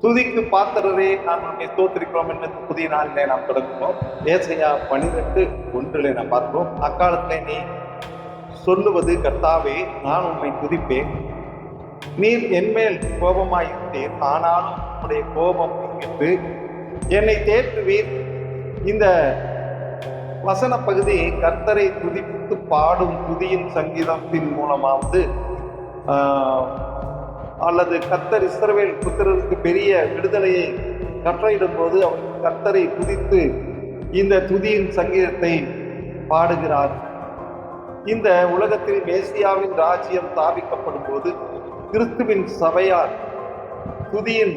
துதிக்கு பாத்திரரே நான் உன்னை ஸ்தோத்திரிக்கிறோம் என்று புதிய நாளிலே நாம் தொடங்குவோம். ஏசாயா 12:1 நாம் பார்க்கிறோம். அக்காலத்திலே நீ சொல்லுவது, கர்த்தாவே நான் உம்மை துதிப்பேன், நீர் என்மேல் கோபமாயிருந்தீர், ஆனாலும் உம்முடைய கோபம் நீங்கிட்டு என்னை தேற்றுவீர். இந்த வசன பகுதி கர்த்தரை துதித்து பாடும் துதியின் சங்கீதத்தின் மூலமாவது அல்லது கர்த்தர் இஸ்ரவேல் புத்திரருக்கு பெரிய விடுதலையை கட்டளையிடும் போது அவர் கர்த்தரை துதித்து இந்த துதியின் சங்கீதத்தை பாடுகிறார். இந்த உலகத்தில் மேசியாவின் ராஜ்யம் ஸ்தாபிக்கப்படும் போது கிறிஸ்துவின் சபையார் துதியின்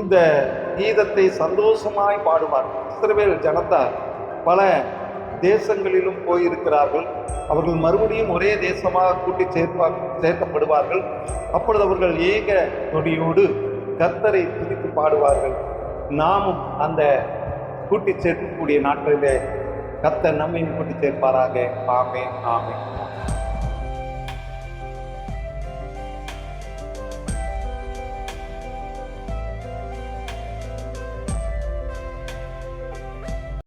இந்த கீதத்தை சந்தோஷமாய் பாடுவார். இஸ்ரவேல் ஜனத்தார் பல தேசங்களிலும் போயிருக்கிறார்கள். அவர்கள் மறுபடியும் ஒரே தேசமாக கூட்டி சேர்க்கப்படுவார்கள். அப்பொழுது அவர்கள் ஏக நொடியோடு கர்த்தரை துதித்து பாடுவார்கள். நாமும் அந்த கூட்டி சேர்க்கக்கூடிய நாட்களிலே கர்த்தர் நம்மையும் கூட்டி சேர்ப்பாராக. ஆமென், ஆமென்.